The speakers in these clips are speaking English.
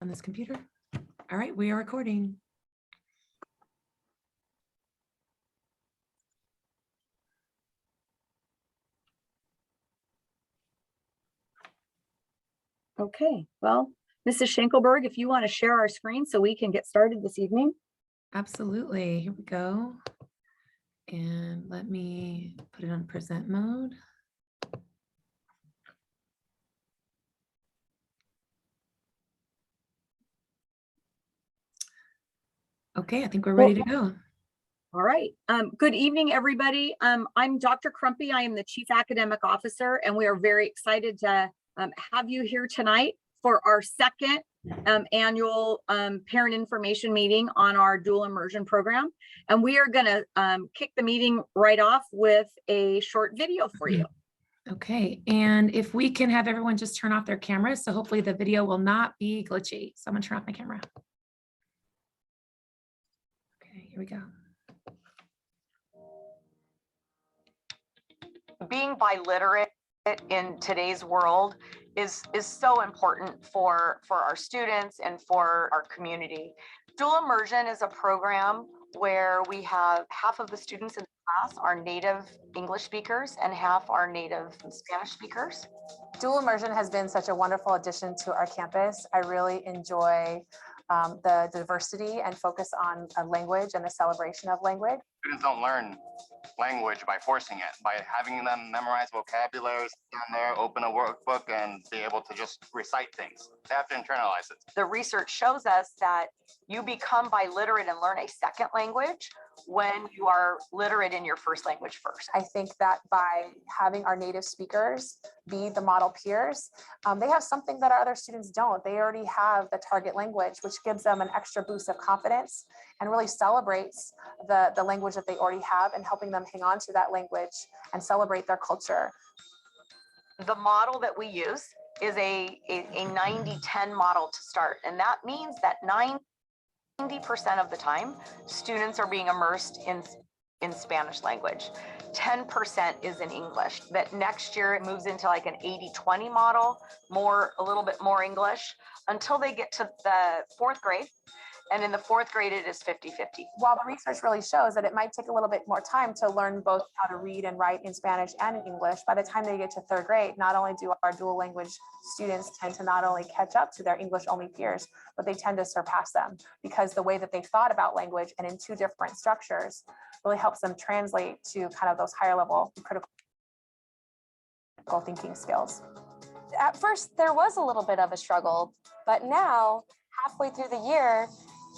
on this computer. All right, we are recording. Okay, well, Mrs. Schenkelberg, if you want to share our screen so we can get started this evening. Absolutely, here we go. And let me put it on present mode. Okay, I think we're ready to go. All right. Good evening, everybody. I'm Dr. Crumpy. I am the Chief Academic Officer, and we are very excited to have you here tonight for our second annual parent information meeting on our dual immersion program. And we are going to kick the meeting right off with a short video for you. Okay, and if we can have everyone just turn off their cameras, so hopefully the video will not be glitchy. So I'm gonna turn off my camera. Okay, here we go. Being biliterate in today's world is so important for our students and for our community. Dual immersion is a program where we have half of the students in the class are native English speakers and half are native Spanish speakers. Dual immersion has been such a wonderful addition to our campus. I really enjoy the diversity and focus on language and the celebration of language. Students don't learn language by forcing it, by having them memorize vocabulary, stand there, open a workbook, and be able to just recite things. They have to internalize it. The research shows us that you become biliterate and learn a second language when you are literate in your first language first. I think that by having our native speakers be the model peers, they have something that our other students don't. They already have the target language, which gives them an extra boost of confidence and really celebrates the language that they already have and helping them hang on to that language and celebrate their culture. The model that we use is a 90-10 model to start. And that means that 90% of the time, students are being immersed in Spanish language. 10% is in English. That next year it moves into like an 80-20 model, a little bit more English, until they get to the 4th grade. And in the 4th grade, it is 50-50. While the research really shows that it might take a little bit more time to learn both how to read and write in Spanish and in English, by the time they get to 3rd grade, not only do our dual language students tend to not only catch up to their English only peers, but they tend to surpass them because the way that they've thought about language and in 2 different structures really helps them translate to kind of those higher level critical thinking skills. At first, there was a little bit of a struggle, but now, halfway through the year,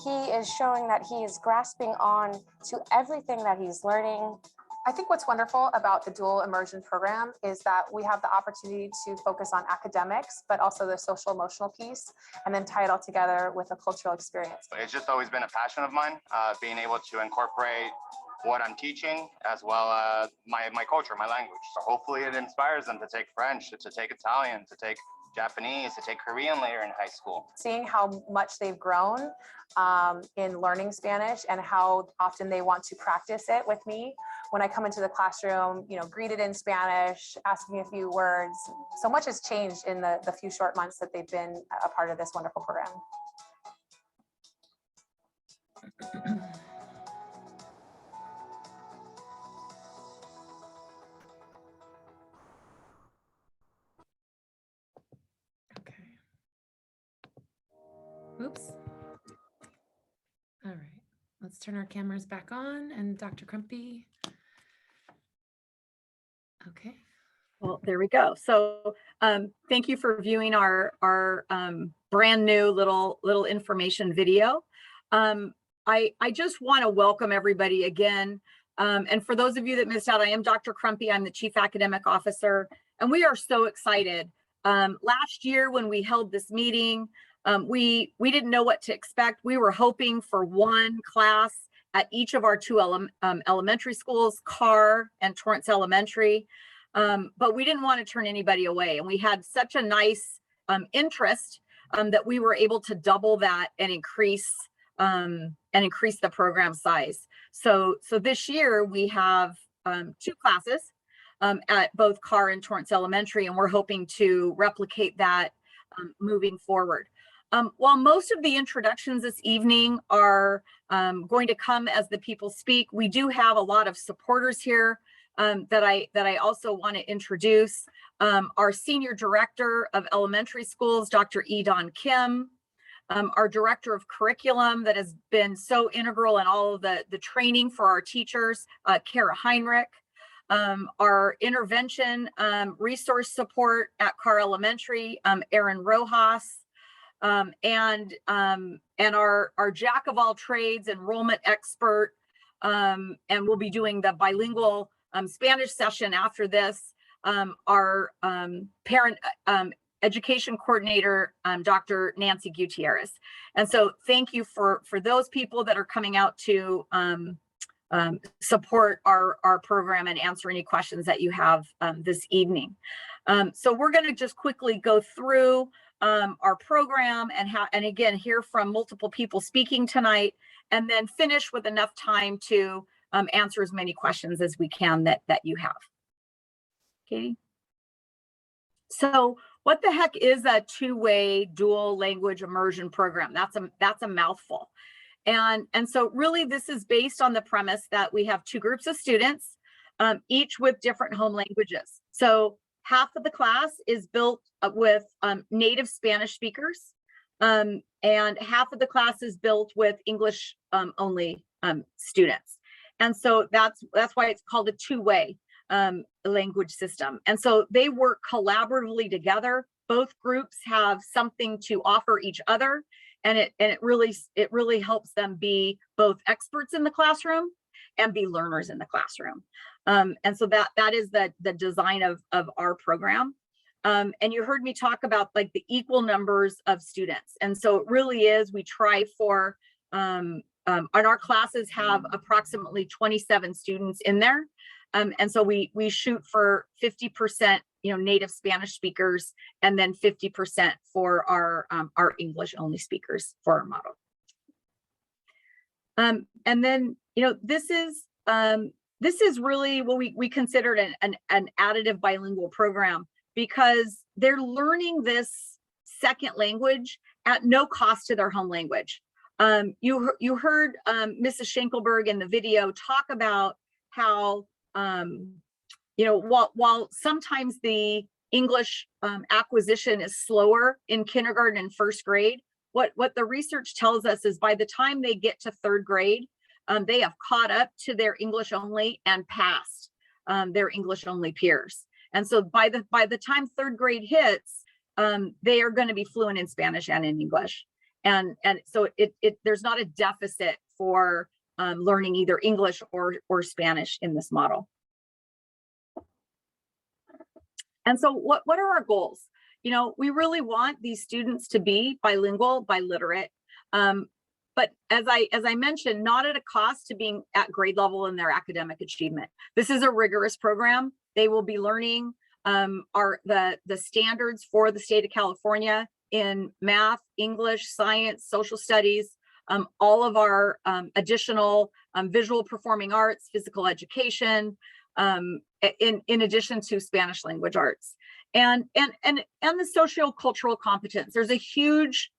he is showing that he is grasping on to everything that he's learning. I think what's wonderful about the dual immersion program is that we have the opportunity to focus on academics, but also the social emotional piece, and then tie it all together with a cultural experience. It's just always been a passion of mine, being able to incorporate what I'm teaching as well as my culture, my language. So hopefully it inspires them to take French, to take Italian, to take Japanese, to take Korean later in high school. Seeing how much they've grown in learning Spanish and how often they want to practice it with me. When I come into the classroom, greeted in Spanish, asking a few words. So much has changed in the few short months that they've been a part of this wonderful program. Oops. All right, let's turn our cameras back on and Dr. Crumpy. Okay. Well, there we go. So thank you for viewing our brand new little information video. I just want to welcome everybody again. And for those of you that missed out, I am Dr. Crumpy. I'm the Chief Academic Officer, and we are so excited. Last year when we held this meeting, we didn't know what to expect. We were hoping for one class at each of our 2 elementary schools, Carr and Torrance Elementary, but we didn't want to turn anybody away. And we had such a nice interest that we were able to double that and increase the program size. So this year we have 2 classes at both Carr and Torrance Elementary, and we're hoping to replicate that moving forward. While most of the introductions this evening are going to come as the people speak, we do have a lot of supporters here that I also want to introduce. Our Senior Director of Elementary Schools, Dr. Edon Kim, our Director of Curriculum that has been so integral in all of the training for our teachers, Kara Heinrich, our intervention resource support at Carr Elementary, Aaron Rojas, and our jack of all trades enrollment expert, and we'll be doing the bilingual Spanish session after this, our parent education coordinator, Dr. Nancy Gutierrez. And so thank you for those people that are coming out to support our program and answer any questions that you have this evening. So we're going to just quickly go through our program and again, hear from multiple people speaking tonight, and then finish with enough time to answer as many questions as we can that you have. Katie? So what the heck is a two-way dual language immersion program? That's a mouthful. And so really this is based on the premise that we have two groups of students, each with different home languages. So half of the class is built with native Spanish speakers, and half of the class is built with English only students. And so that's why it's called a two-way language system. And so they work collaboratively together. Both groups have something to offer each other, and it really helps them be both experts in the classroom and be learners in the classroom. And so that is the design of our program. And you heard me talk about like the equal numbers of students. And so it really is, we try for, and our classes have approximately 27 students in there. And so we shoot for 50%, native Spanish speakers, and then 50% for our English only speakers for our model. And then, this is really what we considered an additive bilingual program, because they're learning this second language at no cost to their home language. You heard Mrs. Schenkelberg in the video talk about how, while sometimes the English acquisition is slower in kindergarten and first grade, what the research tells us is by the time they get to third grade, they have caught up to their English only and passed their English only peers. And so by the time third grade hits, they are going to be fluent in Spanish and in English. And so there's not a deficit for learning either English or Spanish in this model. And so what are our goals? We really want these students to be bilingual, biliterate, but as I mentioned, not at a cost to being at grade level in their academic achievement. This is a rigorous program. They will be learning the standards for the state of California in math, English, science, social studies, all of our additional visual performing arts, physical education, in addition to Spanish language arts, and the socio-cultural competence. There's a huge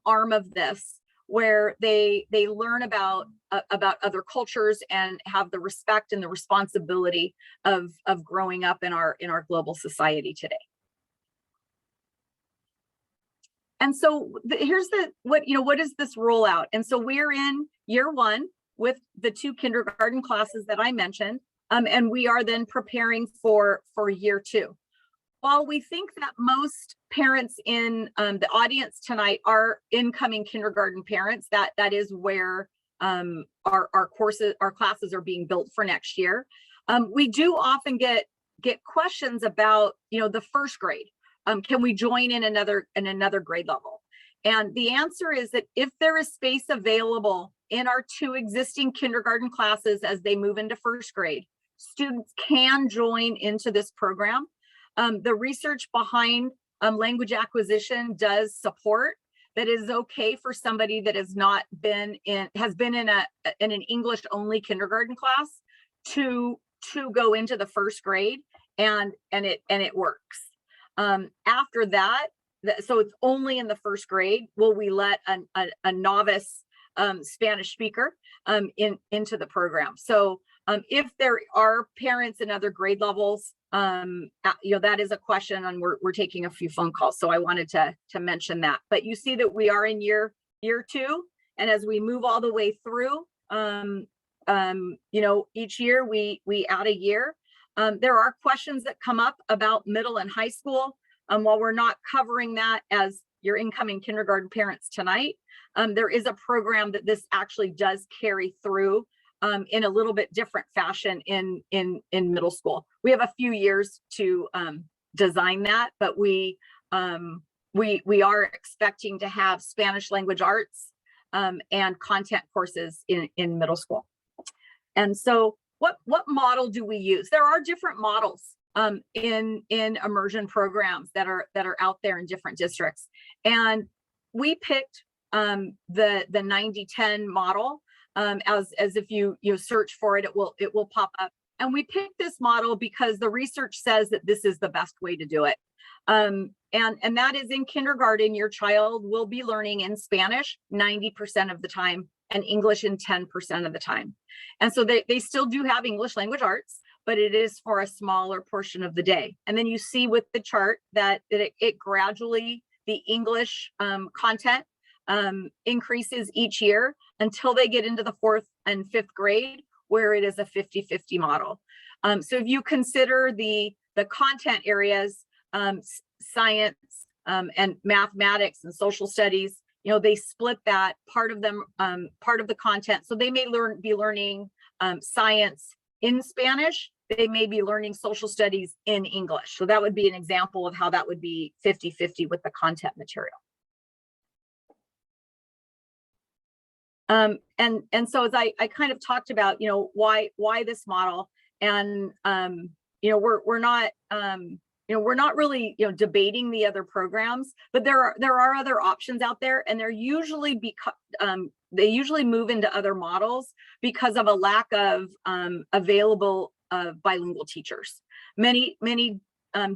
arm of this where they learn about other cultures and have the respect and the responsibility of growing up in our global society today. And so here's what is this rollout? And so we're in year one with the two kindergarten classes that I mentioned, and we are then preparing for year two. While we think that most parents in the audience tonight are incoming kindergarten parents, that is where our classes are being built for next year. We do often get questions about the first grade. Can we join in another grade level? And the answer is that if there is space available in our two existing kindergarten classes as they move into first grade, students can join into this program. The research behind language acquisition does support that it is okay for somebody that has been in an English only kindergarten class to go into the first grade, and it works. After that, so it's only in the first grade will we let a novice Spanish speaker into the program. So if there are parents in other grade levels, that is a question, and we're taking a few phone calls. So I wanted to mention that. But you see that we are in year 2, and as we move all the way through, each year we add a year. There are questions that come up about middle and high school. While we're not covering that as your incoming kindergarten parents tonight, there is a program that this actually does carry through in a little bit different fashion in middle school. We have a few years to design that, but we are expecting to have Spanish language arts and content courses in middle school. And so what model do we use? There are different models in immersion programs that are out there in different districts. And we picked the 90-10 model. As if you search for it, it will pop up. And we picked this model because the research says that this is the best way to do it. And that is, in kindergarten, your child will be learning in Spanish 90% of the time and English in 10% of the time. And so they still do have English language arts, but it is for a smaller portion of the day. And then you see with the chart that it gradually, the English content increases each year until they get into the 4th and 5th grade, where it is a 50-50 model. So if you consider the content areas, science and mathematics and social studies, they split that part of them, part of the content. So they may be learning science in Spanish. They may be learning social studies in English. So that would be an example of how that would be 50-50 with the content material. And so as I kind of talked about, why this model, and we're not really debating the other programs, but there are other options out there, and they're usually they usually move into other models because of a lack of available bilingual teachers. Many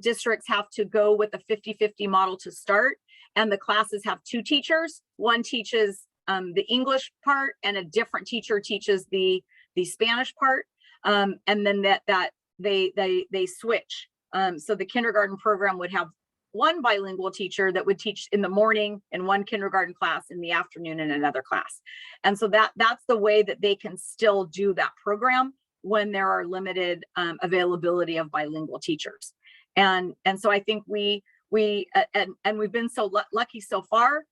districts have to go with a 50-50 model to start, and the classes have 2 teachers. One teaches the English part, and a different teacher teaches the Spanish part, and then they switch. So the kindergarten program would have one bilingual teacher that would teach in the morning in one kindergarten class, in the afternoon in another class. And so that's the way that they can still do that program when there are limited availability of bilingual teachers. And so I think we've been so lucky so far.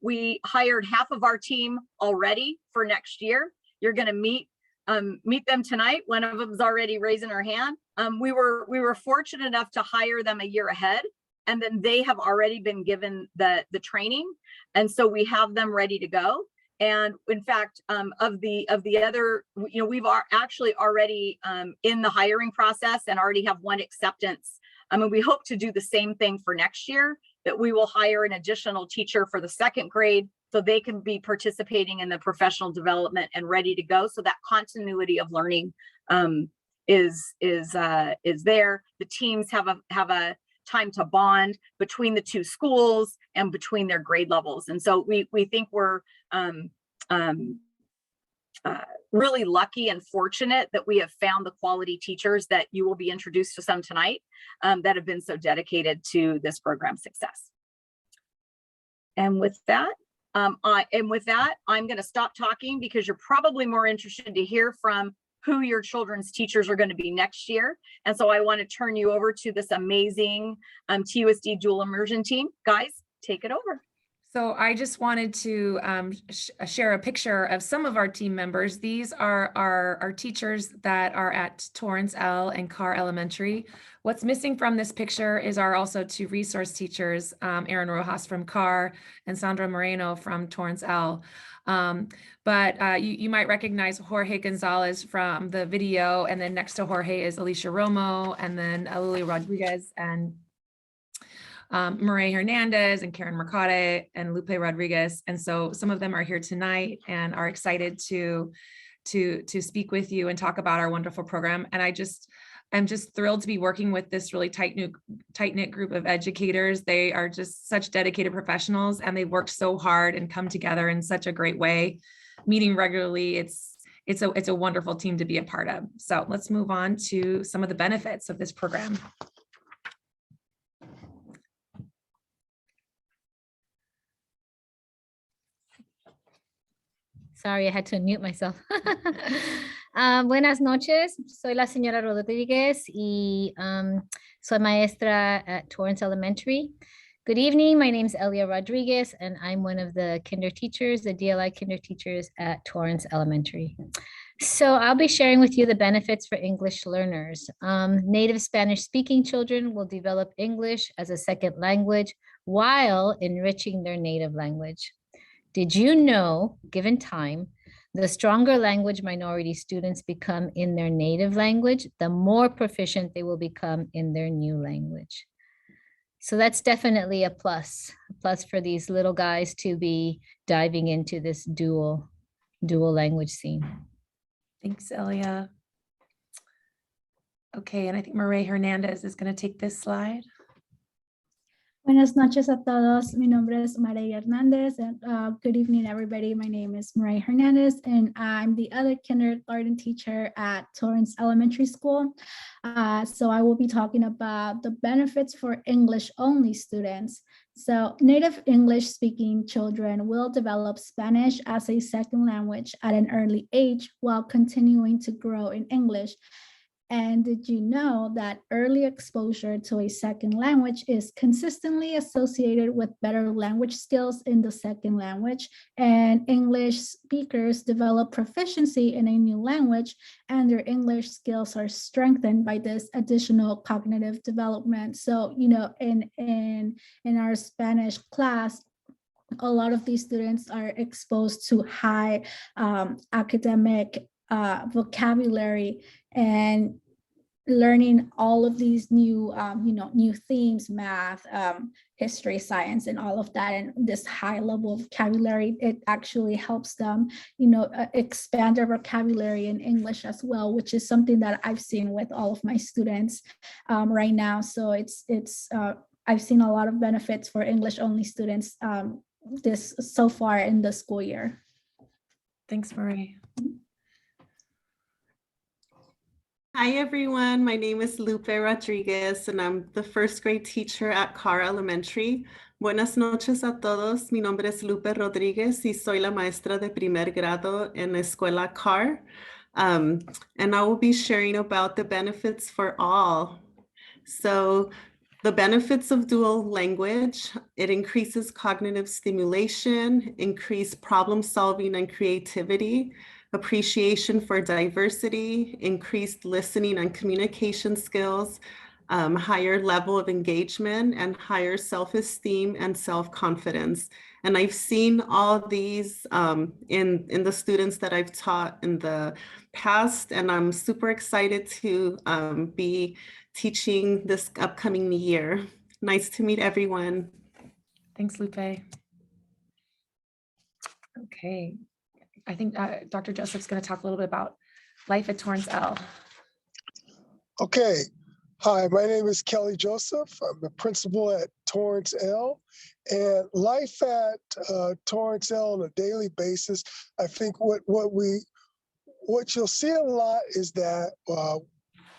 We hired half of our team already for next year. You're going to meet them tonight. One of them's already raising her hand. We were fortunate enough to hire them a year ahead, and then they have already been given the training, and so we have them ready to go. And in fact, of the other, we've actually already in the hiring process and already have one acceptance. We hope to do the same thing for next year, that we will hire an additional teacher for the 2nd grade so they can be participating in the professional development and ready to go. So that continuity of learning is there. The teams have a time to bond between the 2 schools and between their grade levels. And so we think we're really lucky and fortunate that we have found the quality teachers that you will be introduced to some tonight that have been so dedicated to this program's success. And with that, I'm going to stop talking, because you're probably more interested to hear from who your children's teachers are going to be next year. And so I want to turn you over to this amazing TUSD dual immersion team. Guys, take it over. So I just wanted to share a picture of some of our team members. These are our teachers that are at Torrance L and Carr Elementary. What's missing from this picture is also 2 resource teachers, Erin Rojas from Carr and Sandra Moreno from Torrance L. But you might recognize Jorge Gonzalez from the video, and then next to Jorge is Alicia Romo, and then Lily Rodriguez and Marie Hernandez and Karen Mercade and Lupe Rodriguez. And so some of them are here tonight and are excited to speak with you and talk about our wonderful program. And I just I'm just thrilled to be working with this really tight-knit group of educators. They are just such dedicated professionals, and they worked so hard and come together in such a great way, meeting regularly. It's a wonderful team to be a part of. So let's move on to some of the benefits of this program. Sorry, I had to unmute myself. Buenas noches, soy la señora Rodríguez y soy maestra at Torrance Elementary. Good evening, my name is Elia Rodriguez and I'm one of the kinder teachers, the DLI kinder teachers at Torrance Elementary. So I'll be sharing with you the benefits for English learners. Native Spanish speaking children will develop English as a second language while enriching their native language. Did you know, given time, the stronger language minority students become in their native language, the more proficient they will become in their new language. So that's definitely a plus for these little guys to be diving into this dual language scene. Thanks, Elia. Okay, and I think Maria Hernandez is going to take this slide. Buenas noches a todos. Mi nombre es María Hernández. And, good evening, everybody. My name is María Hernandez, and I'm the other kindergarten teacher at Torrance Elementary School. So I will be talking about the benefits for English-only students. So native English-speaking children will develop Spanish as a second language at an early age while continuing to grow in English. And did you know that early exposure to a second language is consistently associated with better language skills in the second language? And English speakers develop proficiency in a new language, and their English skills are strengthened by this additional cognitive development. So, you know, in our Spanish class, a lot of these students are exposed to high academic vocabulary and learning all of these new, new themes, math, history, science, and all of that, and this high level of vocabulary, it actually helps them, expand their vocabulary in English as well, which is something that I've seen with all of my students right now. So I've seen a lot of benefits for English-only students this so far in the school year. Thanks, Marie. Hi, everyone. My name is Lupe Rodriguez, and I'm the first grade teacher at Carr Elementary. Buenas noches a todos. Mi nombre es Lupe Rodriguez y soy la maestra de primer grado en la escuela Carr. And I will be sharing about the benefits for all. So the benefits of dual language: it increases cognitive stimulation, increased problem solving and creativity, appreciation for diversity, increased listening and communication skills, higher level of engagement, and higher self-esteem and self-confidence. And I've seen all these in the students that I've taught in the past, and I'm super excited to be teaching this upcoming year. Nice to meet everyone. Thanks, Lupe. Okay. I think Dr. Joseph's going to talk a little bit about life at Torrance L. Okay. Hi, my name is Kelly Joseph. I'm the principal at Torrance L. And life at Torrance L on a daily basis, I think what you'll see a lot is that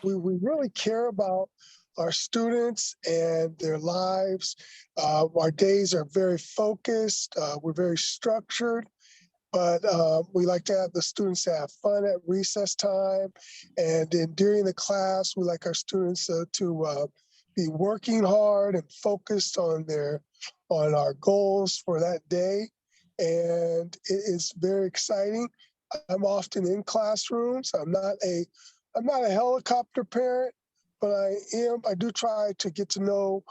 we really care about our students and their lives. Our days are very focused. We're very structured. But we like to have the students have fun at recess time. And then during the class, we like our students to be working hard and focused on our goals for that day. And it is very exciting. I'm often in classrooms. I'm not a helicopter parent, but I do try to get to know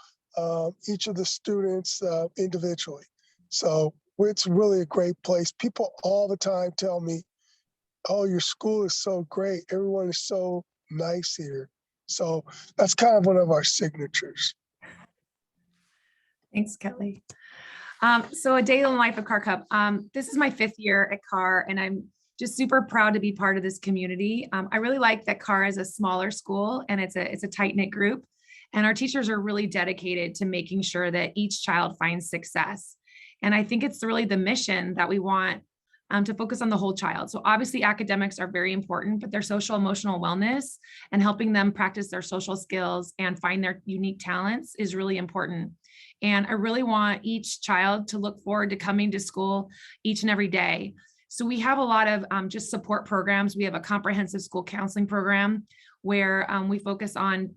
each of the students individually. So it's really a great place. People all the time tell me, oh, your school is so great. Everyone is so nice here. So that's kind of one of our signatures. Thanks, Kelly. So a day in the life of Carr Cup. This is my 5th year at Carr, and I'm just super proud to be part of this community. I really like that CAR is a smaller school and it's a tight-knit group. And our teachers are really dedicated to making sure that each child finds success. And I think it's really the mission that we want to focus on the whole child. So obviously academics are very important, but their social emotional wellness and helping them practice their social skills and find their unique talents is really important. And I really want each child to look forward to coming to school each and every day. So we have a lot of just support programs. We have a comprehensive school counseling program where we focus on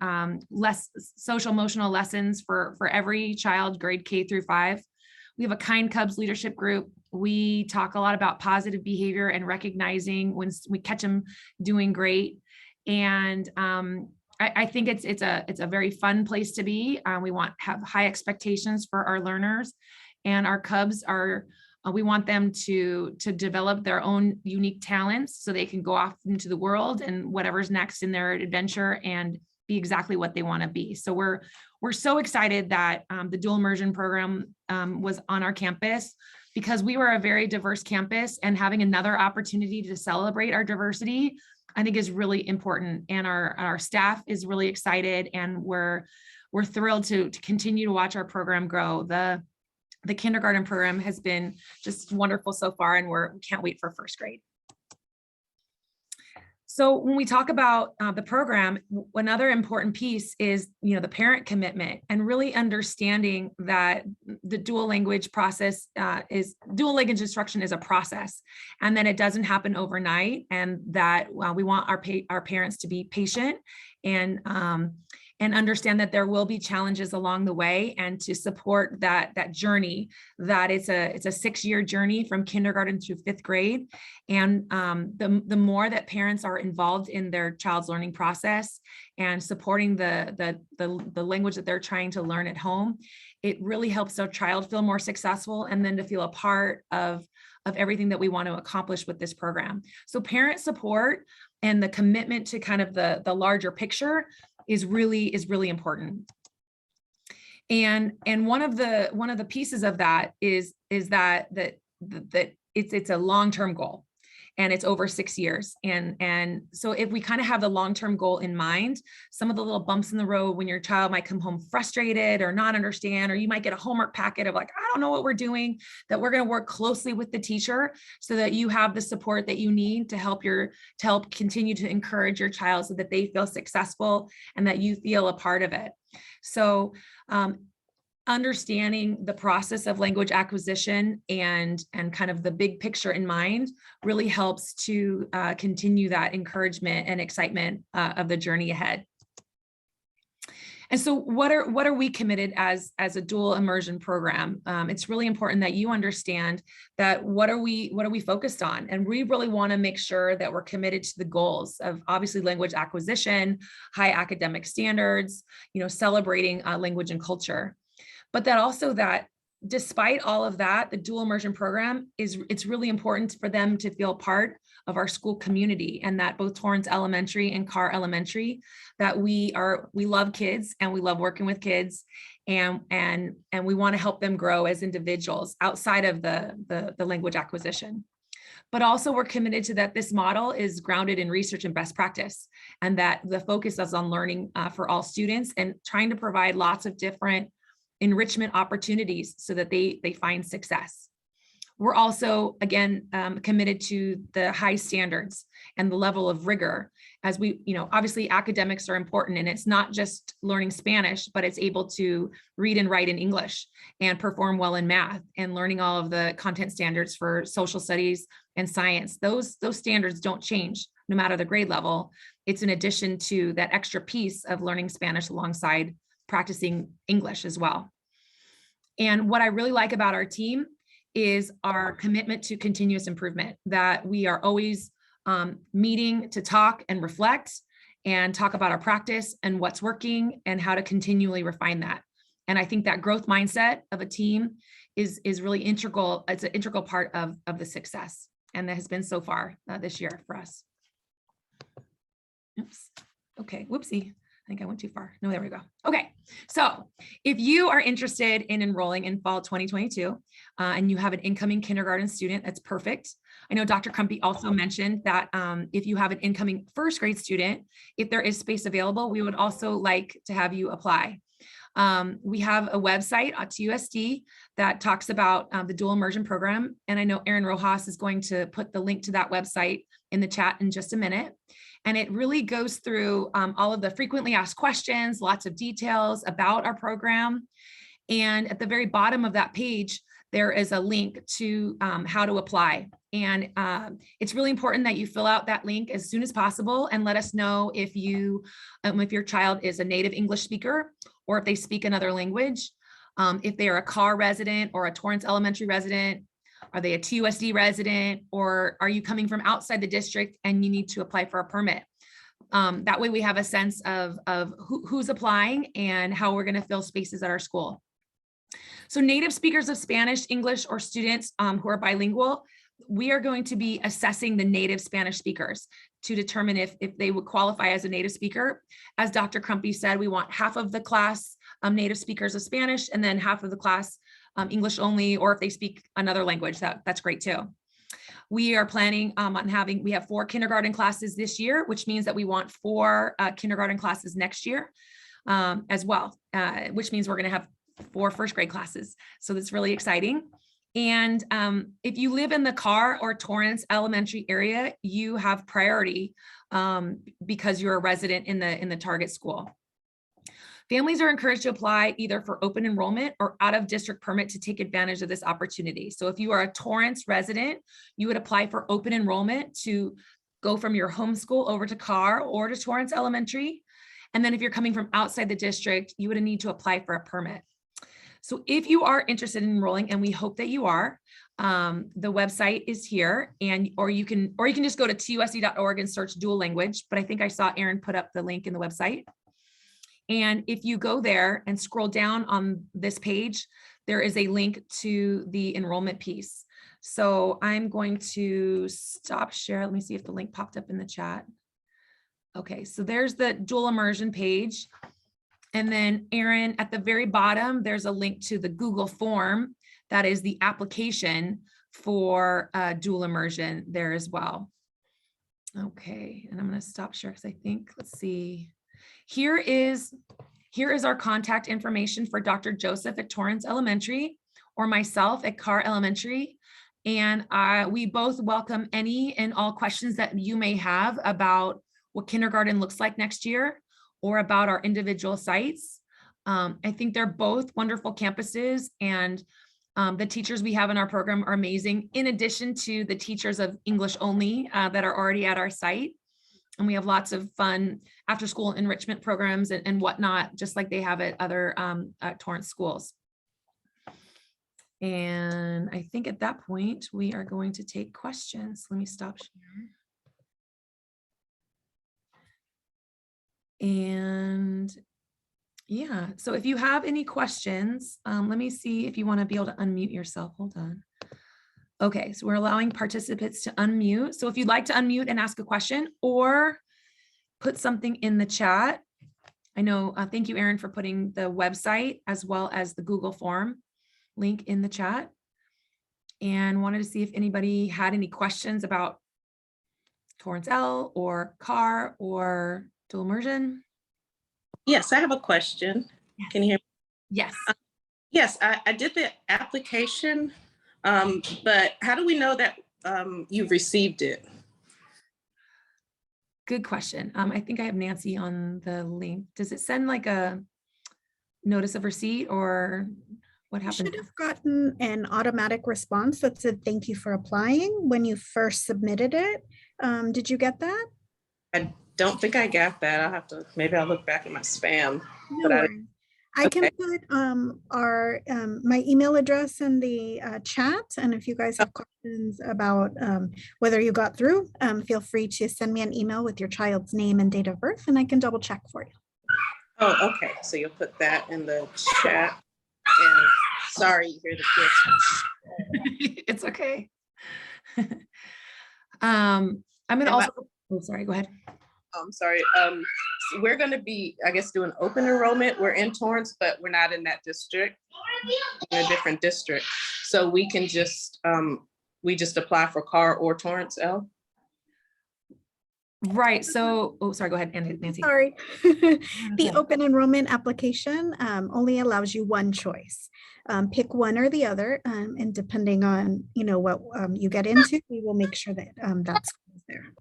less social emotional lessons for every child, grade K through 5. We have a Kind Cubs leadership group. We talk a lot about positive behavior and recognizing when we catch them doing great. And I think it's a very fun place to be. We have high expectations for our learners, and our Cubs are. We want them to develop their own unique talents so they can go off into the world and whatever's next in their adventure and be exactly what they want to be. So we're so excited that the dual immersion program was on our campus, because we were a very diverse campus, and having another opportunity to celebrate our diversity, I think is really important. And our staff is really excited, and we're thrilled to continue to watch our program grow. The kindergarten program has been just wonderful so far, and we can't wait for first grade. So when we talk about the program, another important piece is, the parent commitment and really understanding that the dual language process dual language instruction is a process, and that it doesn't happen overnight, and that we want our parents to be patient and understand that there will be challenges along the way, and to support that journey, that it's a 6-year journey from kindergarten through 5th grade. And the more that parents are involved in their child's learning process and supporting the language that they're trying to learn at home, it really helps their child feel more successful, and then to feel a part of everything that we want to accomplish with this program. So parent support and the commitment to kind of the larger picture is really important. And one of the pieces of that is that it's a long-term goal, and it's over 6 years. And so if we kind of have the long-term goal in mind, some of the little bumps in the road when your child might come home frustrated or not understand, or you might get a homework packet of like, I don't know what we're doing, that we're going to work closely with the teacher so that you have the support that you need to help continue to encourage your child so that they feel successful and that you feel a part of it. So understanding the process of language acquisition and kind of the big picture in mind really helps to continue that encouragement and excitement of the journey ahead. And so what are we committed as a dual immersion program? It's really important that you understand that what are we focused on? And we really want to make sure that we're committed to the goals of obviously language acquisition, high academic standards, celebrating language and culture. But that despite all of that, the dual immersion program it's really important for them to feel part of our school community, and that both Torrance Elementary and Carr Elementary, that we love kids and we love working with kids, and we want to help them grow as individuals outside of the language acquisition. But also we're committed to that this model is grounded in research and best practice, and that the focus is on learning for all students and trying to provide lots of different enrichment opportunities so that they find success. We're also, again, committed to the high standards and the level of rigor, as we, obviously academics are important, and it's not just learning Spanish, but it's able to read and write in English and perform well in math, and learning all of the content standards for social studies and science. Those standards don't change no matter the grade level. It's in addition to that extra piece of learning Spanish alongside practicing English as well. And what I really like about our team is our commitment to continuous improvement, that we are always meeting to talk and reflect and talk about our practice and what's working and how to continually refine that. And I think that growth mindset of a team is really integral. It's an integral part of the success, and that has been so far this year for us. Oops. Okay, whoopsie. think I went too far. No, there we go. Okay. So if you are interested in enrolling in fall 2022 and you have an incoming kindergarten student, that's perfect. I know Dr. Crumpy also mentioned that if you have an incoming first grade student, if there is space available, we would also like to have you apply. We have a website at TUSD that talks about the dual immersion program. And I know Aaron Rojas is going to put the link to that website in the chat in just a minute. And it really goes through all of the frequently asked questions, lots of details about our program. And at the very bottom of that page, there is a link to how to apply. And it's really important that you fill out that link as soon as possible and let us know if your child is a native English speaker or if they speak another language, if they are a CAR resident or a Torrance Elementary resident. Are they a TUSD resident, or are you coming from outside the district and you need to apply for a permit? That way we have a sense of who's applying and how we're going to fill spaces at our school. So native speakers of Spanish, English, or students who are bilingual, we are going to be assessing the native Spanish speakers to determine if they would qualify as a native speaker. As Dr. Crumpy said, we want half of the class native speakers of Spanish and then half of the class English only, or if they speak another language, that's great too. We are planning on we have 4 kindergarten classes this year, which means that we want 4 kindergarten classes next year as well, which means we're going to have 4 first grade classes. So that's really exciting. And if you live in the Carr or Torrance Elementary area, you have priority because you're a resident in the target school. Families are encouraged to apply either for open enrollment or out of district permit to take advantage of this opportunity. So if you are a Torrance resident, you would apply for open enrollment to go from your home school over to Carr or to Torrance Elementary. And then if you're coming from outside the district, you would need to apply for a permit. So if you are interested in enrolling, and we hope that you are, the website is here, or you can just go to TUSD.org and search dual language, but I think I saw Aaron put up the link in the website. And if you go there and scroll down on this page, there is a link to the enrollment piece. So I'm going to stop share. Let me see if the link popped up in the chat. Okay, so there's the dual immersion page. And then Aaron, at the very bottom, there's a link to the Google form. That is the application for dual immersion there as well. Okay, and I'm going to stop share because I think, let's see. Here is our contact information for Dr. Joseph at Torrance Elementary or myself at Carr Elementary. And we both welcome any and all questions that you may have about what kindergarten looks like next year or about our individual sites. I think they're both wonderful campuses, and the teachers we have in our program are amazing, in addition to the teachers of English only that are already at our site. And we have lots of fun after school enrichment programs and whatnot, just like they have at other Torrance schools. And I think at that point, we are going to take questions. Let me stop sharing. And yeah, so if you have any questions, let me see if you want to be able to unmute yourself. Hold on. Okay, so we're allowing participants to unmute. So if you'd like to unmute and ask a question or put something in the chat. I know, thank you, Aaron, for putting the website as well as the Google form link in the chat. And wanted to see if anybody had any questions about Torrance L or Carr or dual immersion. Yes, I have a question. Yes. Can you hear me? Yes. Yes, I did the application, but how do we know that you've received it? Good question. I think I have Nancy on the link. Does it send like a notice of receipt, or what happened? You should have gotten an automatic response that said, "Thank you for applying," when you first submitted it. Did you get that? I don't think I got that. Maybe I'll look back at my spam. No But worries. I can put my email address in the chat, and if you guys have questions about whether you got through, feel free to send me an email with your child's name and date of birth, and I can double check for you. Oh, okay. So you'll put that in the chat. And sorry, you hear the kids. It's okay. I'm going to also, oh, sorry, go ahead. I'm sorry. So we're going to be, I guess, doing open enrollment. We're in Torrance, but we're not in that district, in a different district. So we can just, we just apply for Carr or Torrance L. Right. So, oh, sorry, go ahead, Nancy. Sorry. The open enrollment application only allows you one choice. Pick one or the other, and depending on, you know, what you get into, we will make sure that that's there.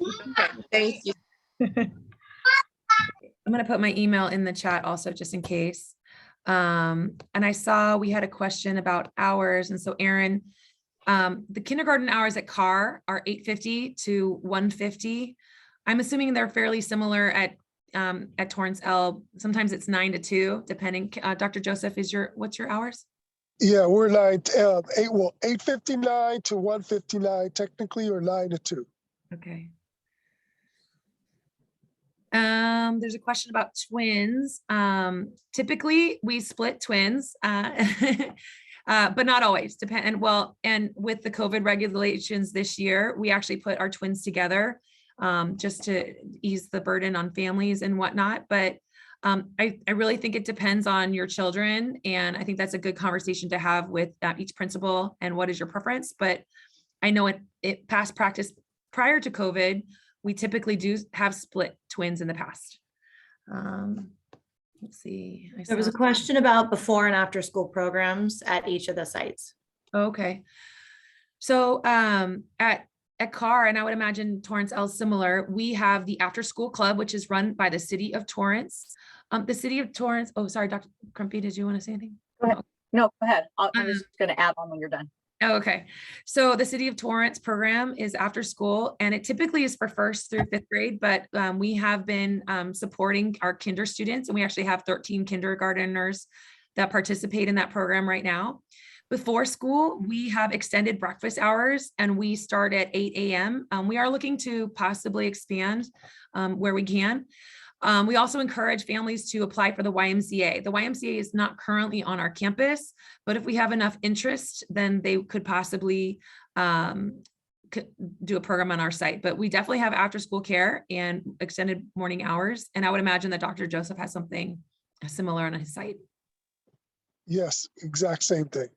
Okay, thank you. I'm going to put my email in the chat also, just in case. And I saw we had a question about hours. And so Aaron, the kindergarten hours at Carr are 8:50 to 1:50. I'm assuming they're fairly similar at Torrance L. Sometimes it's 9 to 2, depending. Dr. Joseph, what's your hours? Yeah, we're 8:59 to 1:59 technically, or 9 to 2. Okay. There's a question about twins. Typically we split twins, but not always. And with the COVID regulations this year, we actually put our twins together, just to ease the burden on families and whatnot. But I really think it depends on your children. And I think that's a good conversation to have with each principal and what is your preference. But I know it past practice prior to COVID, we typically do have split twins in the past. Let's see. There was a question about before and after school programs at each of the sites. Okay. So at Carr, and I would imagine Torrance L similar, we have the after school club, which is run by the city of Torrance. The city of Torrance, oh, sorry, Dr. Crumpy, did you want to say anything? Go ahead. No, go ahead. I'm just going to add on when you're done. Oh, okay. So the City of Torrance program is after school, and it typically is for 1st through 5th grade, but we have been supporting our kinder students, and we actually have 13 kindergarteners that participate in that program right now. Before school, we have extended breakfast hours, and we start at 8 a.m. We are looking to possibly expand where we can. We also encourage families to apply for the YMCA. The YMCA is not currently on our campus, but if we have enough interest, then they could possibly do a program on our site. But we definitely have after school care and extended morning hours. And I would imagine that Dr. Joseph has something similar on his site. Yes, exact same thing.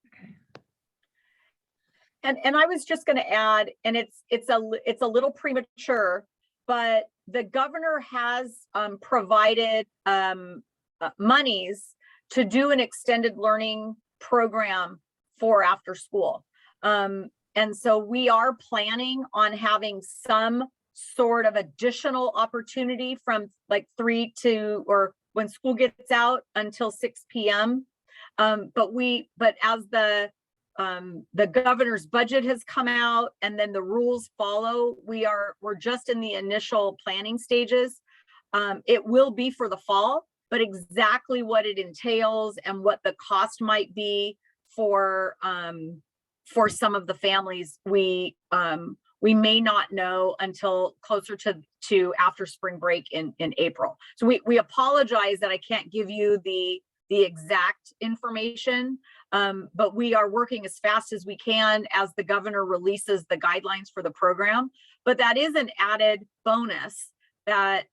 Okay. And I was just going to add, and it's a little premature, but the governor has provided monies to do an extended learning program for after school. And so we are planning on having some sort of additional opportunity from like 3 to, or when school gets out until 6 p.m. But as the governor's budget has come out and then the rules follow, we're just in the initial planning stages. It will be for the fall, but exactly what it entails and what the cost might be for some of the families, we may not know until closer to after spring break in April. So we apologize that I can't give you the exact information, but we are working as fast as we can as the governor releases the guidelines for the program. But that is an added bonus that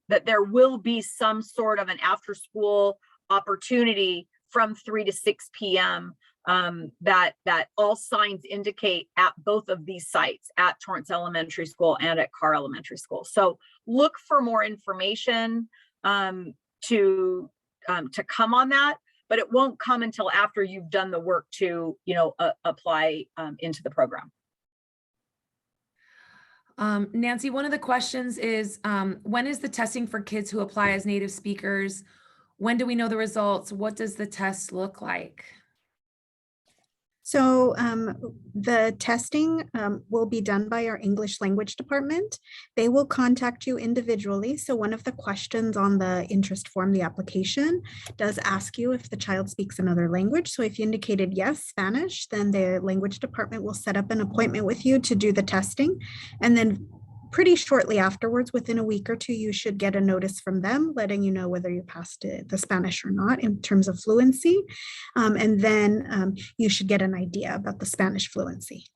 there will be some sort of an after school opportunity from 3 to 6 p.m. That all signs indicate at both of these sites, at Torrance Elementary School and at Carr Elementary School. So look for more information to come on that, but it won't come until after you've done the work to, apply into the program. Nancy, one of the questions is, when is the testing for kids who apply as native speakers? When do we know the results? What does the test look like? So the testing will be done by our English language department. They will contact you individually. So one of the questions on the interest form, the application, does ask you if the child speaks another language. So if you indicated yes, Spanish, then the language department will set up an appointment with you to do the testing. And then pretty shortly afterwards, within a week or two, you should get a notice from them letting you know whether you passed the Spanish or not in terms of fluency. And then you should get an idea about the Spanish fluency.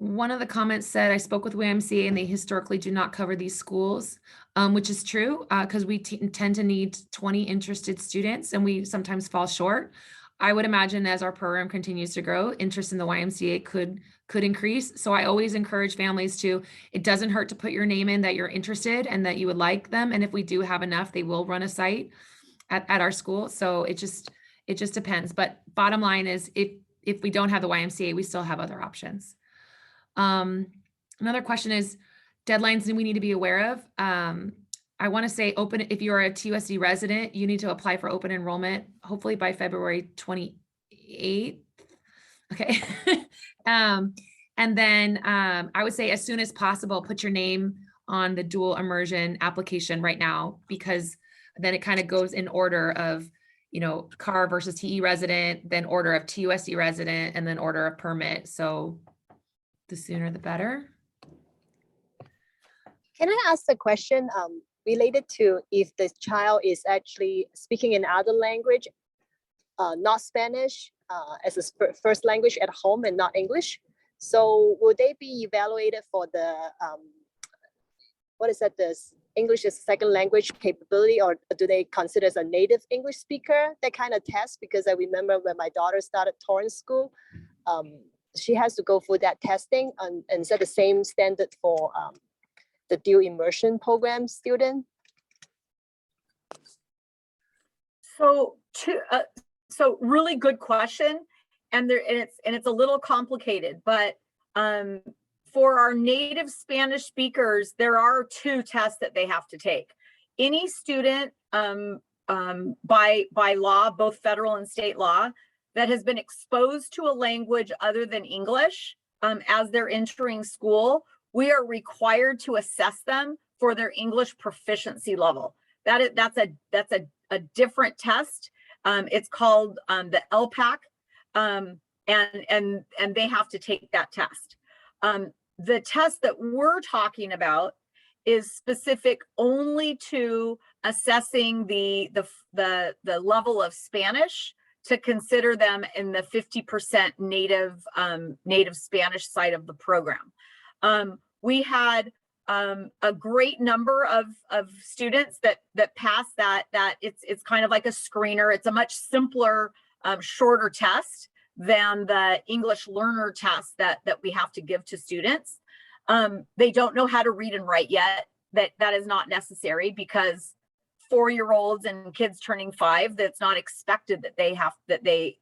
One of the comments said, I spoke with YMCA and they historically do not cover these schools, which is true because we tend to need 20 interested students and we sometimes fall short. I would imagine as our program continues to grow, interest in the YMCA could increase. So I always encourage families to, it doesn't hurt to put your name in that you're interested and that you would like them. And if we do have enough, they will run a site at our school. So it just depends. But bottom line is if we don't have the YMCA, we still have other options. Another question is deadlines that we need to be aware of. I want to say if you're a TUSD resident, you need to apply for open enrollment, hopefully by February 28th. Okay. And then I would say as soon as possible, put your name on the dual immersion application right now, because then it kind of goes in order of, CAR versus TE resident, then order of TUSD resident, and then order of permit. So the sooner the better. Can I ask a question related to if the child is actually speaking in other language, not Spanish, as a first language at home and not English? So will they be evaluated for the, this English as a second language capability, or do they consider as a native English speaker, that kind of test? Because I remember when my daughter started Torrance School, she has to go through that testing and set the same standard for the dual immersion program student. So really good question, and it's a little complicated, but for our native Spanish speakers, there are 2 tests that they have to take. Any student by law, both federal and state law, that has been exposed to a language other than English as they're entering school, we are required to assess them for their English proficiency level. That's a different test. It's called the LPAC, and they have to take that test. The test that we're talking about is specific only to assessing the level of Spanish to consider them in the 50% native Spanish side of the program. We had a great number of students that passed that it's kind of like a screener. It's a much simpler, shorter test than the English learner test that we have to give to students. They don't know how to read and write yet. That is not necessary, because 4-year-olds and kids turning 5, that's not expected that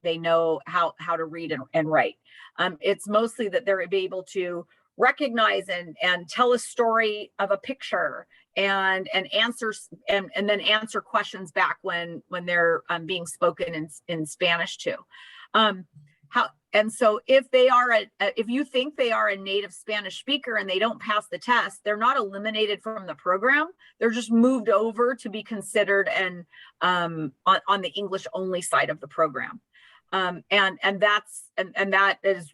they know how to read and write. It's mostly that they're able to recognize and tell a story of a picture and answer and then answer questions back when they're being spoken in Spanish too. And so if you think they are a native Spanish speaker and they don't pass the test, they're not eliminated from the program. They're just moved over to be considered and on the English only side of the program. And that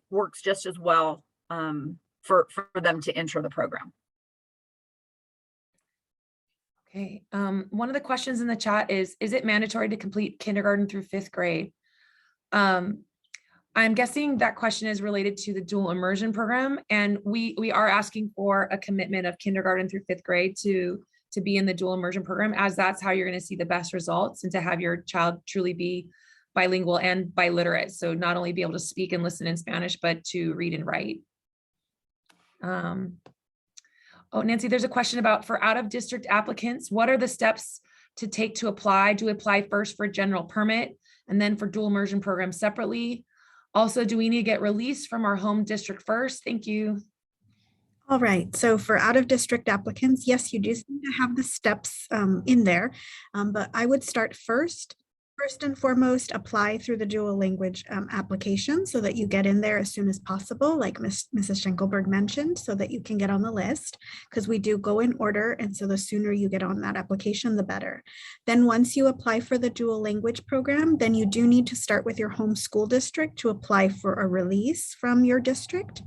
works just as well for them to enter the program. Okay. One of the questions in the chat is it mandatory to complete kindergarten through 5th grade? I'm guessing that question is related to the dual immersion program, and we are asking for a commitment of kindergarten through 5th grade to be in the dual immersion program, as that's how you're going to see the best results and to have your child truly be bilingual and biliterate. So not only be able to speak and listen in Spanish, but to read and write. Oh, Nancy, there's a question about for out-of-district applicants, what are the steps to take to apply? Do we apply first for general permit and then for dual immersion program separately? Also, do we need to get released from our home district first? Thank you. All right, so for out-of-district applicants, yes, you do need to have the steps in there, but I would start first and foremost, apply through the dual language application so that you get in there as soon as possible, like Mrs. Schenkelberg mentioned, so that you can get on the list, because we do go in order. And so the sooner you get on that application, the better. Then once you apply for the dual language program, then you do need to start with your home school district to apply for a release from your district.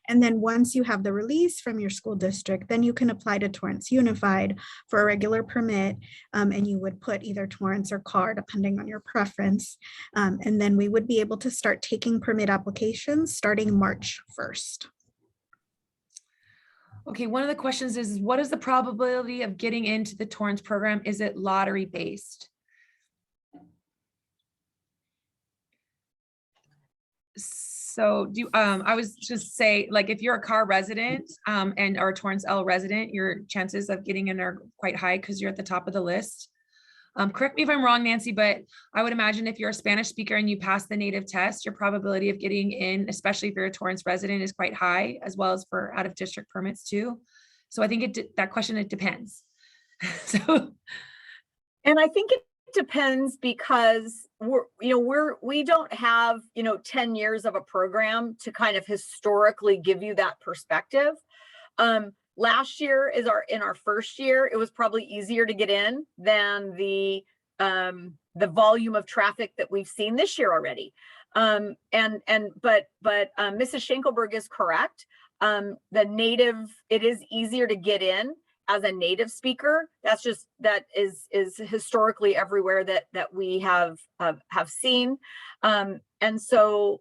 And then once you have the release from your school district, then you can apply to Torrance Unified for a regular permit, and you would put either Torrance or CAR, depending on your preference. And then we would be able to start taking permit applications starting March 1st. Okay, one of the questions is, what is the probability of getting into the Torrance program? Is it lottery based? So I was just say, like, if you're a CAR resident and are a Torrance L resident, your chances of getting in are quite high because you're at the top of the list. Correct me if I'm wrong, Nancy, but I would imagine if you're a Spanish speaker and you pass the native test, your probability of getting in, especially if you're a Torrance resident, is quite high, as well as for out of district permits too. So I think that question, it depends. So, and I think it depends because we don't have 10 years of a program to kind of historically give you that perspective. Last year in our first year, it was probably easier to get in than the volume of traffic that we've seen this year already. But Mrs. Schenkelberg is correct. It is easier to get in as a native speaker. That is historically everywhere that we have seen. And so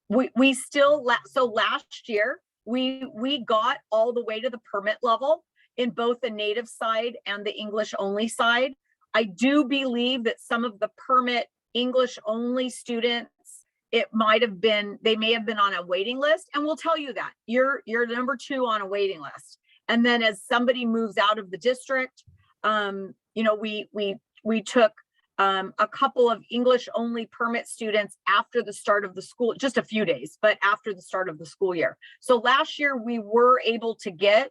we still, so last year, we got all the way to the permit level in both the native side and the English only side. I do believe that some of the permit English only students, they may have been on a waiting list, and we'll tell you that you're number 2 on a waiting list. And then as somebody moves out of the district, we took a couple of English only permit students after the start of the school, just a few days, but after the start of the school year. So last year we were able to get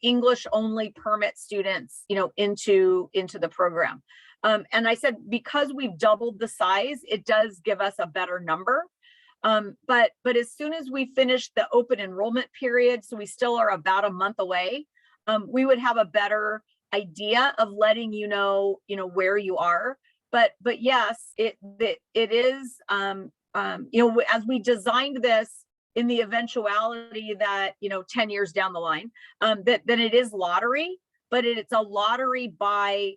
English only permit students, into the program. And I said, because we've doubled the size, it does give us a better number. But as soon as we finish the open enrollment period, so we still are about a month away, we would have a better idea of letting you know where you are. But yes, it is as we designed this in the eventuality that 10 years down the line, that it is lottery, but it's a lottery by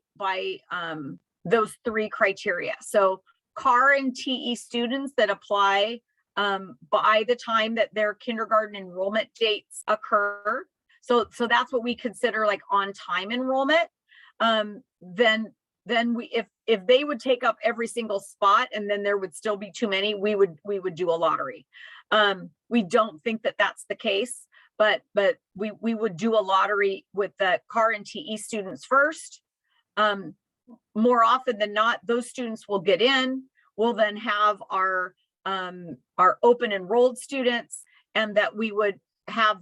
those 3 criteria. So CAR and TE students that apply by the time that their kindergarten enrollment dates occur. So that's what we consider like on time enrollment. Then if they would take up every single spot and then there would still be too many, we would do a lottery. We don't think that that's the case, but we would do a lottery with the CAR and TE students first. More often than not, those students will get in. We'll then have our open enrolled students, and that we would have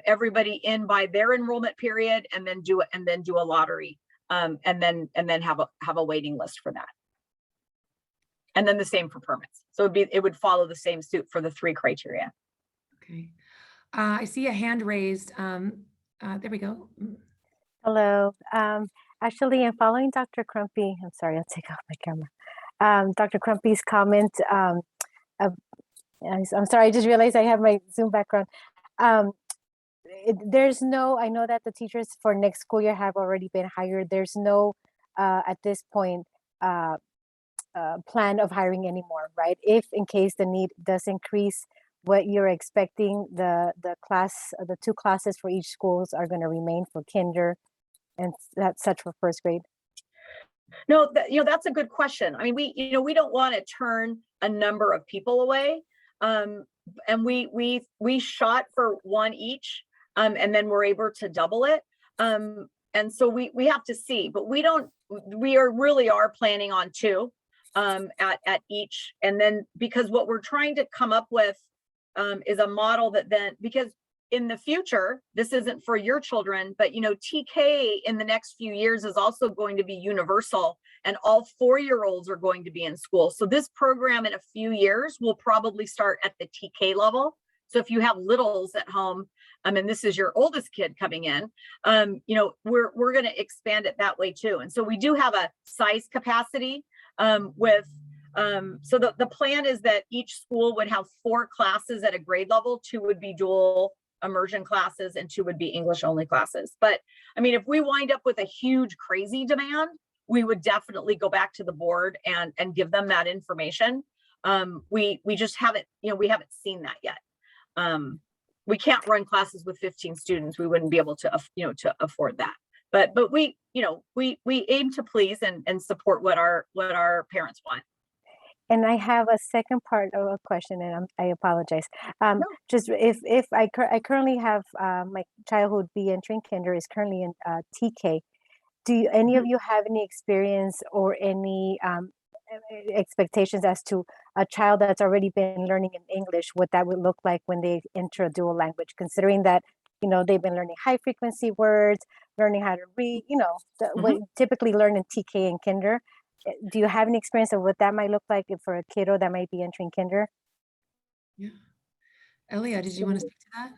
everybody in by their enrollment period, and then do a lottery, and then have a waiting list for that. And then the same for permits. So it would follow the same suit for the 3 criteria. okay. I see a hand raised. There we go. Hello. Actually, I'm following Dr. Crumpy. I'm sorry, I'll take off my camera. Dr. Crumpy's comment. I'm sorry, I just realized I have my Zoom background. I know that the teachers for next school year have already been hired. There's no, at this point, plan of hiring anymore, right? If in case the need does increase, what you're expecting, the 2 classes for each schools are going to remain for kinder and that's such for first grade. No, that's a good question. I mean, we don't want to turn a number of people away. And we shot for 1 each, and then we're able to double it. And so we have to see, but we really are planning on 2 at each. And then because what we're trying to come up with is a model that then, because in the future, this isn't for your children, but TK in the next few years is also going to be universal, and all 4-year-olds are going to be in school. So this program in a few years will probably start at the TK level. So if you have littles at home, and this is your oldest kid coming in, we're going to expand it that way too. And so we do have a size capacity so the plan is that each school would have 4 classes at a grade level. 2 would be dual immersion classes and 2 would be English only classes. But I mean, if we wind up with a huge crazy demand, we would definitely go back to the board and give them that information. We just haven't, we haven't seen that yet. we can't run classes with 15 students. We wouldn't be able to, to afford that. But we, we aim to please and support what our parents want. And I have a second part of a question, and I apologize. Just if I currently have my child who would be entering kinder is currently in TK. Do any of you have any experience or any expectations as to a child that's already been learning in English, what that would look like when they enter a dual language, considering that, they've been learning high frequency words, learning how to read, what you typically learn in TK and kinder. Do you have any experience of what that might look like for a kiddo that might be entering kinder? Yeah. Elia, did you want to speak to that?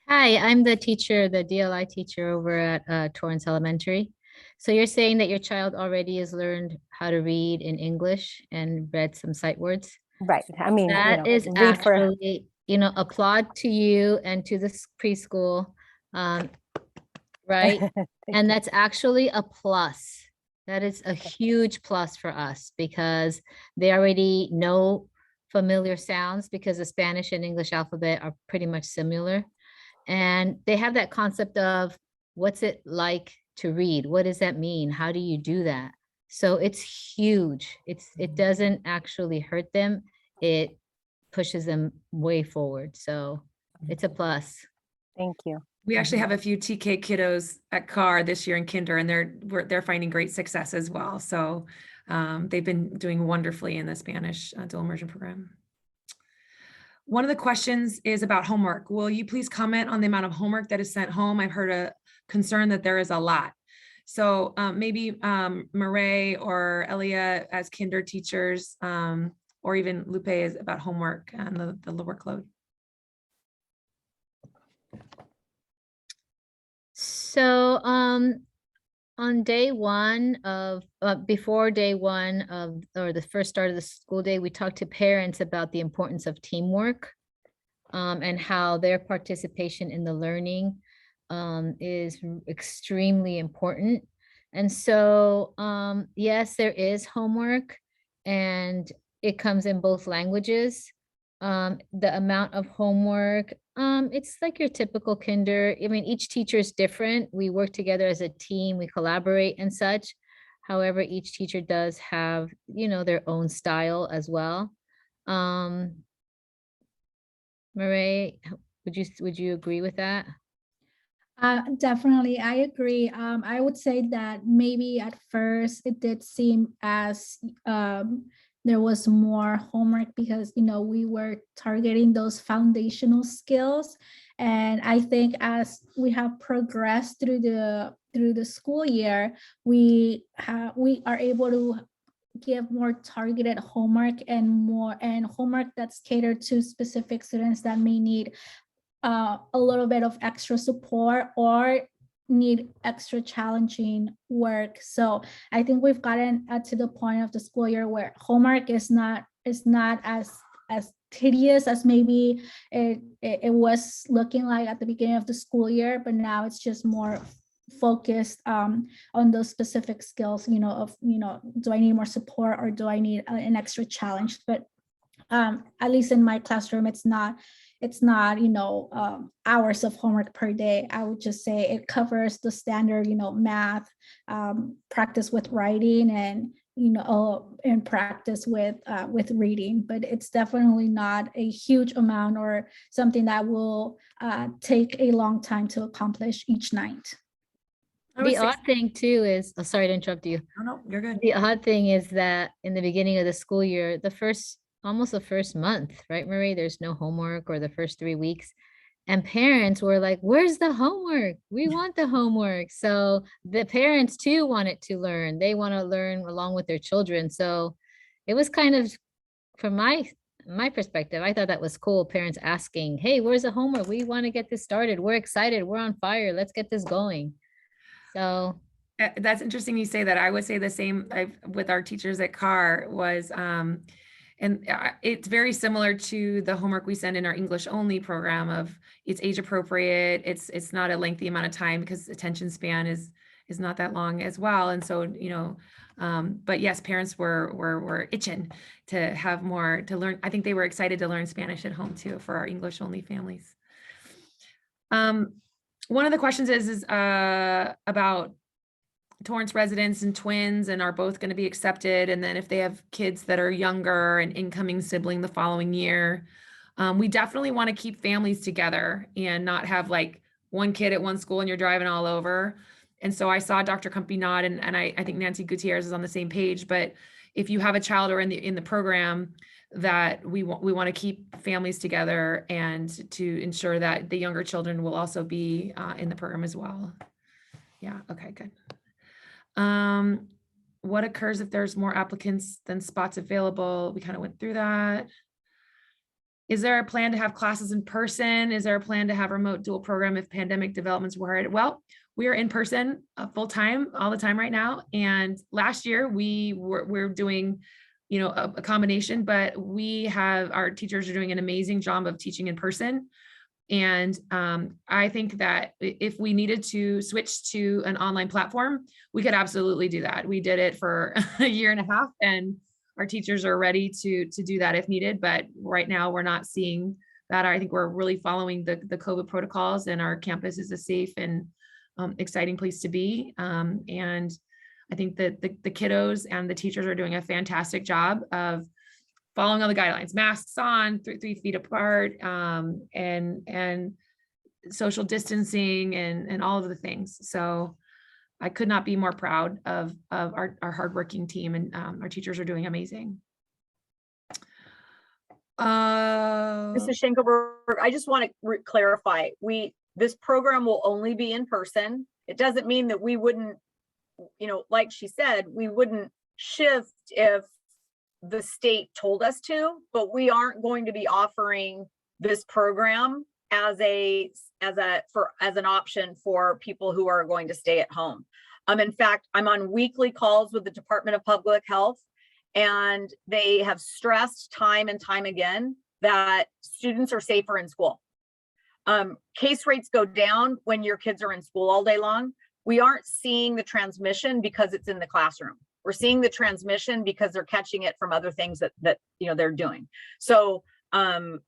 Hi, I'm the teacher, the DLI teacher over at Torrance Elementary. So you're saying that your child already has learned how to read in English and read some sight words? Right. I mean, that is actually, applaud to you and to the preschool, right? And that's actually a plus. That is a huge plus for us because they already know familiar sounds because the Spanish and English alphabet are pretty much similar. And they have that concept of what's it like to read? What does that mean? How do you do that? So it's huge. It doesn't actually hurt them. It pushes them way forward. So it's a plus. Thank you. We actually have a few TK kiddos at CAR this year in kinder, and they're finding great success as well. So they've been doing wonderfully in the Spanish dual immersion program. One of the questions is about homework. Will you please comment on the amount of homework that is sent home? I've heard a concern that there is a lot. So maybe Marae or Elia as kinder teachers, or even Lupe is about homework and the workload. So on day one of, before day one of, or the first start of the school day, we talked to parents about the importance of teamwork and how their participation in the learning is extremely important. And so, yes, there is homework and it comes in both languages. The amount of homework, it's like your typical kinder. I mean, each teacher is different. We work together as a team, we collaborate and such. However, each teacher does have, their own style as well. Marae, would you agree with that? Definitely, I agree. I would say that maybe at first it did seem as there was more homework because, we were targeting those foundational skills. And I think as we have progressed through the school year, we are able to give more targeted homework and homework that's catered to specific students that may need a little bit of extra support or need extra challenging work. So I think we've gotten to the point of the school year where homework is not as tedious as maybe it was looking like at the beginning of the school year, but now it's just more focused on those specific skills, do I need more support or do I need an extra challenge? But at least in my classroom, it's not hours of homework per day. I would just say it covers the standard, math, practice with writing, and practice with reading. But it's definitely not a huge amount or something that will take a long time to accomplish each night. The odd thing too is, sorry to interrupt you. No, you're good. The odd thing is that in the beginning of the school year, almost the first month, right, Marie? There's no homework, or the first 3 weeks. And parents were like, where's the homework? We want the homework. So the parents too wanted to learn. They want to learn along with their children. So it was kind of, from my perspective, I thought that was cool. Parents asking, hey, where's the homework? We want to get this started. We're excited. We're on fire. Let's get this going. So that's interesting you say that. I would say the same with our teachers at CAR was, and it's very similar to the homework we send in our English only program of it's age appropriate. It's not a lengthy amount of time because attention span is not that long as well. And so, but yes, parents were itching to have more to learn. I think they were excited to learn Spanish at home too for our English only families. One of the questions is about Torrance residents and twins and are both going to be accepted. And then if they have kids that are younger and incoming sibling the following year, we definitely want to keep families together and not have like one kid at one school and you're driving all over. And so I saw Dr. Crumpy nod, and I think Nancy Gutierrez is on the same page. But if you have a child or in the program, that we want to keep families together and to ensure that the younger children will also be in the program as well. Yeah, okay, good. What occurs if there's more applicants than spots available? We kind of went through that. Is there a plan to have classes in person? Is there a plan to have remote dual program if pandemic developments were? Well, we are in person full time all the time right now. And last year we're doing, you know, a combination, but our teachers are doing an amazing job of teaching in person. And I think that if we needed to switch to an online platform, we could absolutely do that. We did it for a year and a half, and our teachers are ready to do that if needed. But right now we're not seeing that. I think we're really following the COVID protocols, and our campus is a safe and exciting place to be. And I think that the kiddos and the teachers are doing a fantastic job of following all the guidelines, masks on, 3 feet apart, and social distancing and all of the things. So I could not be more proud of our hardworking team, and our teachers are doing amazing. Mrs. Schenkelberg, I just want to clarify, this program will only be in person. It doesn't mean that we wouldn't, you know, like she said, we wouldn't shift if the state told us to, but we aren't going to be offering this program as an option for people who are going to stay at home. In fact, I'm on weekly calls with the Department of Public Health, and they have stressed time and time again that students are safer in school. Case rates go down when your kids are in school all day long. We aren't seeing the transmission because it's in the classroom. We're seeing the transmission because they're catching it from other things that you know they're doing. So I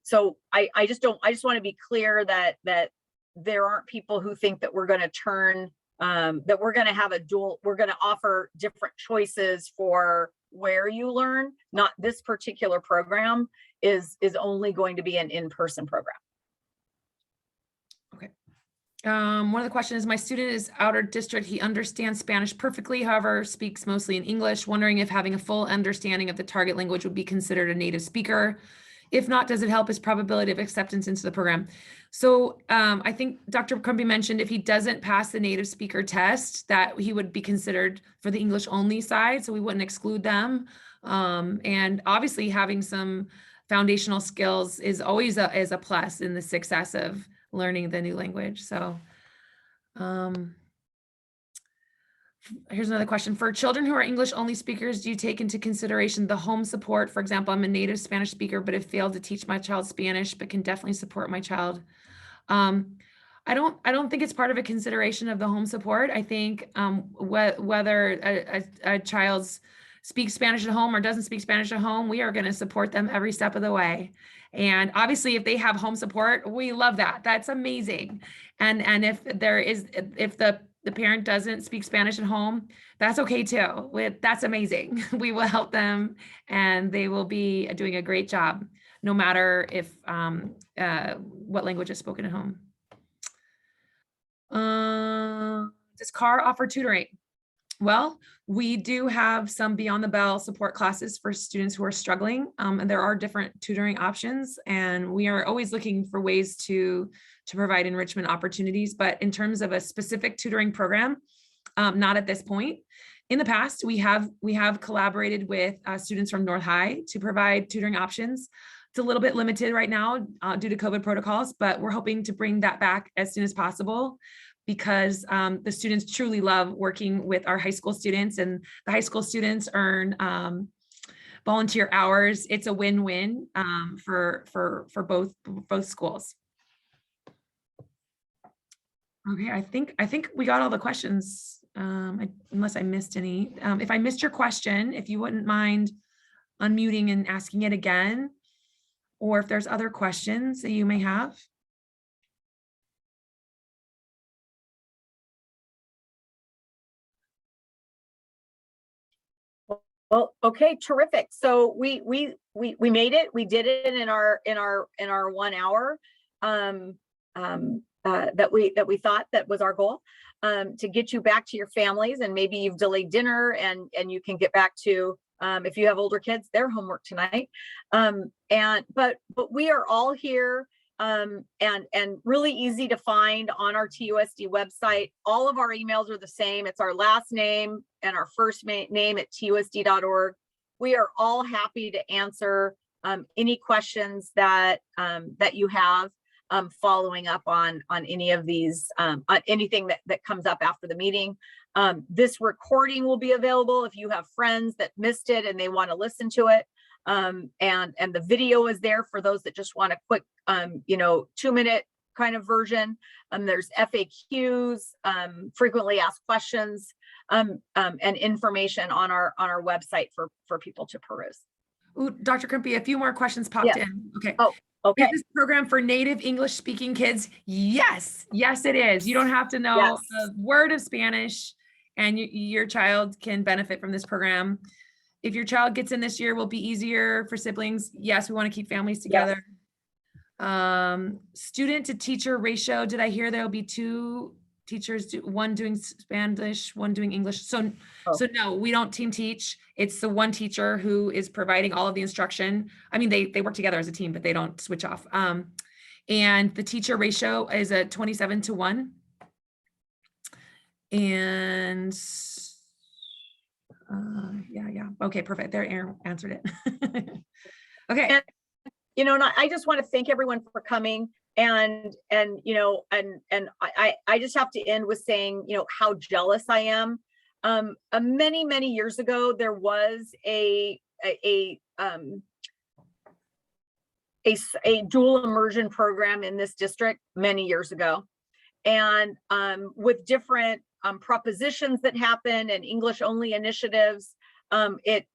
just want to be clear that there aren't people who think that we're going to turn that we're going to have we're going to offer different choices for where you learn. Not this particular program is only going to be an in-person program. Okay. One of the questions is, my student is outer district. He understands Spanish perfectly, however, speaks mostly in English. Wondering if having a full understanding of the target language would be considered a native speaker. If not, does it help his probability of acceptance into the program? So I think Dr. Crumpy mentioned if he doesn't pass the native speaker test, that he would be considered for the English only side. So we wouldn't exclude them. And obviously having some foundational skills is always a plus in the success of learning the new language. So here's another question. For children who are English only speakers, do you take into consideration the home support? For example, I'm a native Spanish speaker, but have failed to teach my child Spanish, but can definitely support my child. I don't think it's part of a consideration of the home support. I think whether a child speaks Spanish at home or doesn't speak Spanish at home, we are going to support them every step of the way. And obviously, if they have home support, we love that. That's amazing. And if the parent doesn't speak Spanish at home, that's okay too. That's amazing. We will help them, and they will be doing a great job, no matter if what language is spoken at home. Does CAR offer tutoring? Well, we do have some Beyond the Bell support classes for students who are struggling, and there are different tutoring options, and we are always looking for ways to provide enrichment opportunities. But in terms of a specific tutoring program, not at this point. In the past, we have collaborated with students from North High to provide tutoring options. It's a little bit limited right now due to COVID protocols, but we're hoping to bring that back as soon as possible, because the students truly love working with our high school students, and the high school students earn volunteer hours. It's a win-win for both schools. Okay, I think we got all the questions, unless I missed any. If I missed your question, if you wouldn't mind unmuting and asking it again, or if there's other questions that you may have. Well, okay, terrific. So we made it. We did it in our 1 hour that we thought that was our goal, to get you back to your families, and maybe you've delayed dinner and you can get back to, if you have older kids, their homework tonight. But we are all here, and really easy to find on our TUSD website. All of our emails are the same. It's our last name and our first name at TUSD.org. We are all happy to answer any questions that you have, following up on any of these, on anything that comes up after the meeting. This recording will be available if you have friends that missed it and they want to listen to it. And the video is there for those that just want a quick, 2-minute kind of version. There's FAQs, frequently asked questions, and information on our website for people to peruse. Ooh, Dr. Crumpy, a few more questions popped in. Okay. Oh, okay. Is this program for native English speaking kids? Yes. Yes, it is. You don't have to know a word of Spanish, and your child can benefit from this program. If your child gets in this year, will be easier for siblings. Yes, we want to keep families together. Student to teacher ratio. Did I hear there'll be 2 teachers, one doing Spanish, one doing English? So no, we don't team teach. It's the one teacher who is providing all of the instruction. I mean, they work together as a team, but they don't switch off. And the teacher ratio is a 27-to-1. And yeah. Okay, perfect. There, Aaron answered it. Okay. And I just want to thank everyone for coming. And I just have to end with saying, how jealous I am. Many years ago, there was a dual immersion program in this district many years ago, and with different propositions that happened and English only initiatives, it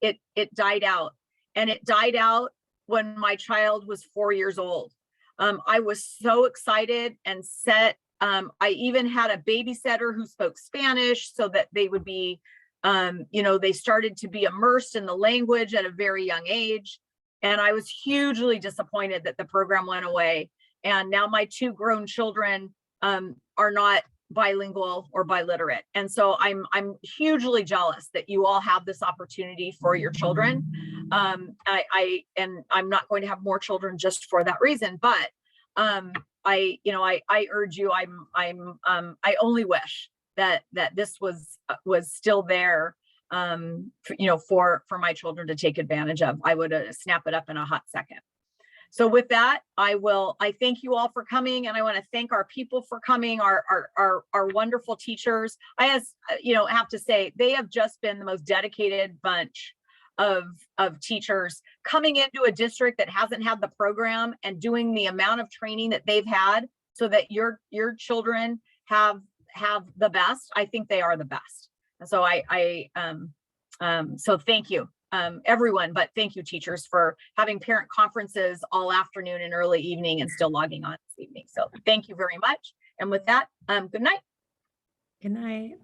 died out, and it died out when my child was 4 years old. I was so excited and set. I even had a babysitter who spoke Spanish so that they would be, they started to be immersed in the language at a very young age. And I was hugely disappointed that the program went away. And now my 2 grown children are not bilingual or biliterate. And so I'm hugely jealous that you all have this opportunity for your children. I'm not going to have more children just for that reason, but I urge you, I only wish that this was still there, for my children to take advantage of. I would snap it up in a hot second. So with that, I thank you all for coming, and I want to thank our people for coming, our wonderful teachers. I have to say, they have just been the most dedicated bunch of teachers coming into a district that hasn't had the program and doing the amount of training that they've had so that your children have the best. I think they are the best. And so so thank you. Everyone, but thank you, teachers, for having parent conferences all afternoon and early evening and still logging on this evening. So thank you very much. And with that, good night. Good night.